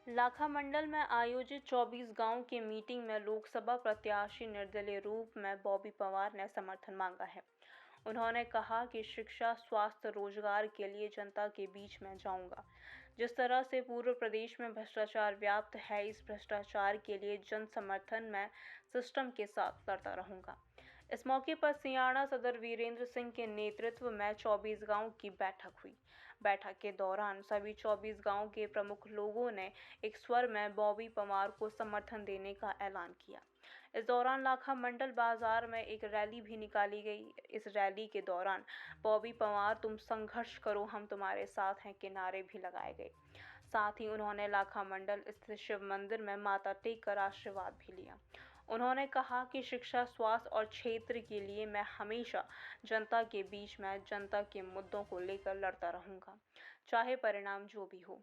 लाखा मंडल में आयोजित 24 गांव की मीटिंग में लोकसभा प्रत्याशी निर्दलीय रूप में बॉबी पवार ने समर्थन मांगा है। उन्होंने कहा कि शिक्षा, स्वास्थ्य, रोजगार के लिए जनता के बीच में जाऊंगा। जिस तरह से पूरे प्रदेश में भ्रष्टाचार व्याप्त है, इस भ्रष्टाचार के लिए जन समर्थन में सिस्टम के साथ लड़ता रहूंगा। इस मौके पर सियाणा सदर वीरेंद्र सिंह के नेतृत्व में 24 गांव की बैठक हुई। बैठक के दौरान सभी 24 गांव के प्रमुख लोगों ने एक स्वर में बॉबी पवार को समर्थन देने का ऐलान किया। इस दौरान लाखा मंडल बाजार में एक रैली भी निकाली गई। इस रैली के दौरान बॉबी पवार तुम संघर्ष करो, हम तुम्हारे साथ हैं के नारे भी लगाए गए। साथ ही उन्होंने लाखा मंडल स्थित शिव मंदिर में माथा टेक कर आशीर्वाद भी लिया। उन्होंने कहा कि शिक्षा, स्वास्थ्य और क्षेत्र के लिए मैं हमेशा जनता के बीच में जनता के मुद्दों को लेकर लड़ता रहूंगा, चाहे परिणाम जो भी हो।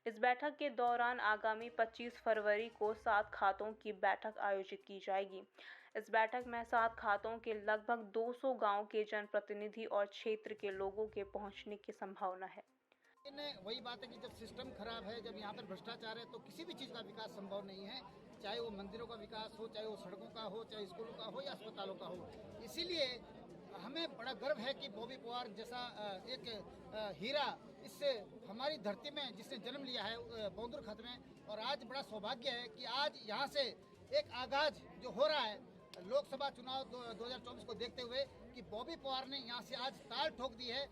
इस बैठक के दौरान आगामी 25 फरवरी को 7 खातों की बैठक आयोजित की जाएगी। इस बैठक में 7 खातों के लगभग 200 गांव के जनप्रतिनिधि और क्षेत्र के लोगों के पहुंचने की संभावना है। वही बात है कि जब सिस्टम खराब है, जब यहाँ पर भ्रष्टाचार है, तो किसी भी चीज़ का विकास संभव नहीं है। चाहे वो मंदिरों का विकास हो, चाहे वो सड़कों का हो, चाहे स्कूलों का हो या अस्पतालों का हो। इसीलिए हमें बड़ा गर्व है कि बॉबी पवार जैसा एक हीरा इससे हमारी धरती में जिसने जन्म लिया है बौंदुर खत में, और आज बड़ा सौभाग्य है कि आज यहाँ से एक आगाज जो हो रहा है लोकसभा चुनाव 2024 को देखते हुए कि बॉबी पवार ने यहाँ से आज ताल ठोक दी है।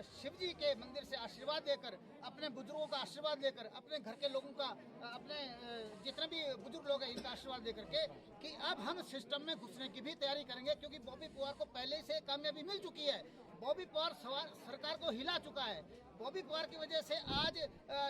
शिव जी के मंदिर से आशीर्वाद लेकर, अपने बुजुर्गों का आशीर्वाद लेकर, अपने घर के लोगों का, अपने जितने भी बुजुर्ग लोग हैं इनका आशीर्वाद लेकर के कि अब हम सिस्टम में घुसने की भी तैयारी करेंगे, क्योंकि बॉबी पवार को पहले से कामयाबी मिल चुकी है। बॉबी पवार सरकार को हिला चुका है। बॉबी पवार की वजह से आज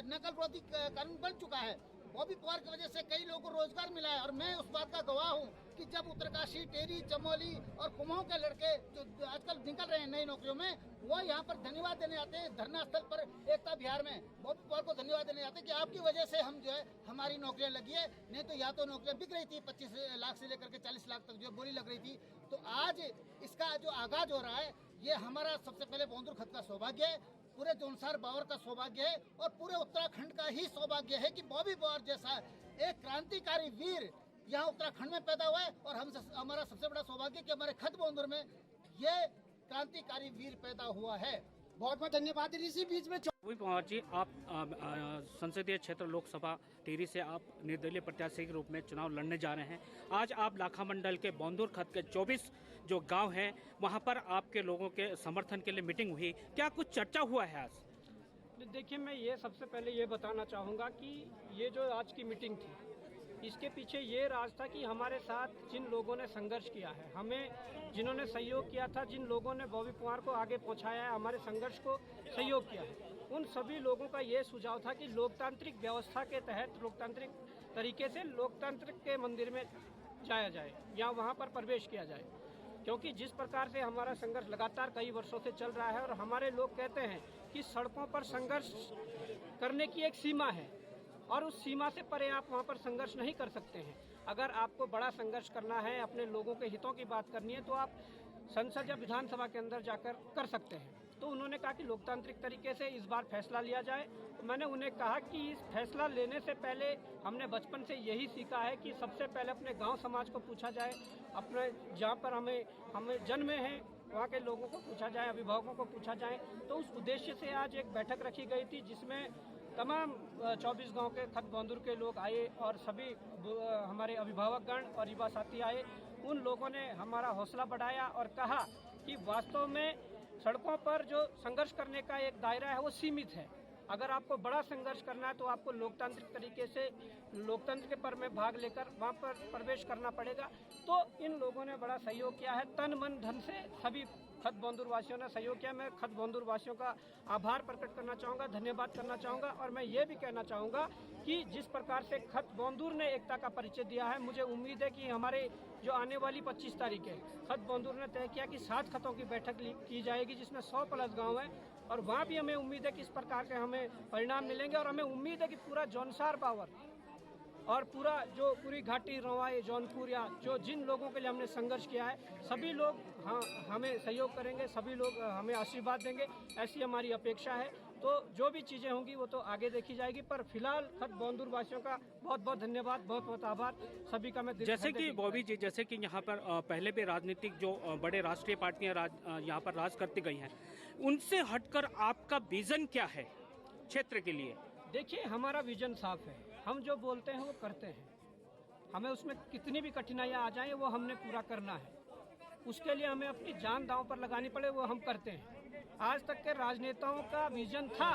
नकल विरोधी कानून बन चुका है। बॉबी पवार की वजह से कई लोगों को रोजगार मिला है, और मैं उस बात का गवाह हूं कि जब उत्तरकाशी, टेरी, चमोली और कुमाऊं के लड़के जो आजकल निकल रहे हैं नई नौकरियों में, वो यहाँ पर धन्यवाद देने आते हैं धरना स्थल पर एकता विहार में। बॉबी पवार को धन्यवाद देने आते हैं कि आपकी वजह से हम जो है हमारी नौकरियां लगी है, नहीं तो या तो नौकरियां बिक रही थी 25 लाख से लेकर के 40 लाख तक जो बोली लग रही थी। तो आज इसका जो आगाज हो रहा है, ये हमारा सबसे पहले बौंदुर खत का सौभाग्य है, पूरे जोनसार बावर का सौभाग्य है, और पूरे उत्तराखंड का ही सौभाग्य है कि बॉबी पवार जैसा एक क्रांतिकारी वीर यहाँ उत्तराखंड में पैदा हुआ है। और हमारा सबसे बड़ा सौभाग्य कि हमारे खत बौंदुर में ये क्रांतिकारी वीर पैदा हुआ है। बहुत बहुत धन्यवाद। इसी बीच में बॉबी पवार जी, आप संसदीय क्षेत्र लोकसभा टिहरी से आप निर्दलीय प्रत्याशी के रूप में चुनाव लड़ने जा रहे हैं। आज आप लाखा मंडल के बौंदुर खत के 24 जो गांव हैं वहां पर आपके लोगों के समर्थन के लिए मीटिंग हुई, क्या कुछ चर्चा हुआ है आज? देखिए, मैं ये सबसे पहले ये बताना चाहूँगा कि ये जो आज की मीटिंग थी, इसके पीछे ये राज था कि हमारे साथ जिन लोगों ने संघर्ष किया है, हमें जिन्होंने सहयोग किया था, जिन लोगों ने बॉबी पवार को आगे पहुंचाया है, हमारे संघर्ष को सहयोग किया है, उन सभी लोगों का ये सुझाव था कि लोकतांत्रिक व्यवस्था के तहत लोकतांत्रिक तरीके से लोकतंत्र के मंदिर में जाया जाए या वहाँ पर प्रवेश किया जाए। क्योंकि जिस प्रकार से हमारा संघर्ष लगातार कई वर्षों से चल रहा है, और हमारे लोग कहते हैं कि सड़कों पर संघर्ष करने की एक सीमा है, और उस सीमा से परे आप वहाँ पर संघर्ष नहीं कर सकते हैं। अगर आपको बड़ा संघर्ष करना है, अपने लोगों के हितों की बात करनी है, तो आप संसद या विधानसभा के अंदर जाकर कर सकते हैं। तो उन्होंने कहा कि लोकतांत्रिक तरीके से इस बार फैसला लिया जाए। तो मैंने उन्हें कहा कि इस फैसला लेने से पहले हमने बचपन से यही सीखा है कि सबसे पहले अपने गाँव समाज को पूछा जाए, अपने जहाँ पर हमें जन्मे हैं वहाँ के लोगों को पूछा जाए, अभिभावकों को पूछा जाए। तो उस उद्देश्य से आज एक बैठक रखी गई थी, जिसमें तमाम 24 गांव के खत बौंदुर के लोग आए, और सभी हमारे अभिभावकगण और युवा साथी आए। उन लोगों ने हमारा हौसला बढ़ाया और कहा कि वास्तव में सड़कों पर जो संघर्ष करने का एक दायरा है वो सीमित है। अगर आपको बड़ा संघर्ष करना है तो आपको लोकतांत्रिक तरीके से लोकतंत्र के पर्व में भाग लेकर वहाँ पर प्रवेश करना पड़ेगा। तो इन लोगों ने बड़ा सहयोग किया है, तन मन धन से सभी खत बौंदुर वासियों ने सहयोग किया। मैं खत बौंदुर वासियों का आभार प्रकट करना चाहूँगा, धन्यवाद करना चाहूँगा। और मैं ये भी कहना चाहूँगा कि जिस प्रकार से खत बौंदुर ने एकता का परिचय दिया है, मुझे उम्मीद है कि हमारे जो आने वाली 25 तारीख है, खत बौंदुर ने तय किया कि 7 खतों की बैठक की जाएगी, जिसमें 100+ गाँव है, और वहाँ भी हमें उम्मीद है कि इस प्रकार के हमें परिणाम मिलेंगे। और हमें उम्मीद है कि पूरा जौनसार बावर और पूरी घाटी, रवाई, जौनपुर या जिन लोगों के लिए हमने संघर्ष किया है, सभी लोग हमें सहयोग करेंगे, सभी लोग हमें आशीर्वाद देंगे, ऐसी हमारी अपेक्षा है। तो जो भी चीज़ें होंगी वो तो आगे देखी जाएगी, पर फिलहाल खत बौंदूर वासियों का बहुत बहुत धन्यवाद, बहुत बहुत आभार सभी का। मैं जैसे कि बॉबी जी, जैसे कि यहाँ पर पहले भी राजनीतिक जो बड़े राष्ट्रीय पार्टियां यहाँ पर राज करती गई हैं, उनसे हटकर आपका विजन क्या है क्षेत्र के लिए? देखिए, हमारा विजन साफ है, हम जो बोलते हैं वो करते हैं। हमें उसमें कितनी भी कठिनाइयाँ आ जाएं वो हमने पूरा करना है। उसके लिए हमें अपनी जान दांव पर लगानी पड़े वो हम करते हैं। आज तक के राजनेताओं का विजन था,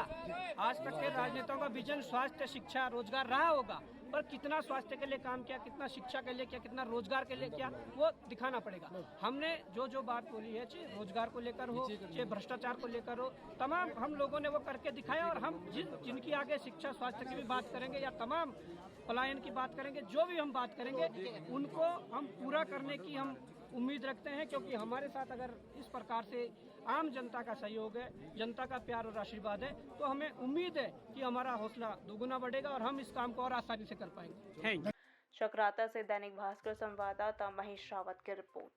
आज तक के राजनेताओं का विजन स्वास्थ्य, शिक्षा, रोजगार रहा होगा, पर कितना स्वास्थ्य के लिए काम किया, कितना शिक्षा के लिए किया, कितना रोजगार के लिए किया, वो दिखाना पड़ेगा। हमने जो जो बात बोली है, चाहे रोजगार को लेकर हो, चाहे भ्रष्टाचार को लेकर हो, तमाम हम लोगों ने वो करके दिखाया। और हम जिनकी आगे शिक्षा, स्वास्थ्य की भी बात करेंगे या तमाम पलायन की बात करेंगे, जो भी हम बात करेंगे उनको हम पूरा करने की हम उम्मीद रखते हैं, क्योंकि हमारे साथ अगर इस प्रकार से आम जनता का सहयोग है, जनता का प्यार और आशीर्वाद है, तो हमें उम्मीद है कि हमारा हौसला दोगुना बढ़ेगा और हम इस काम को और आसानी से कर पाएंगे। चक्राता से दैनिक भास्कर संवाददाता महेश रावत की रिपोर्ट।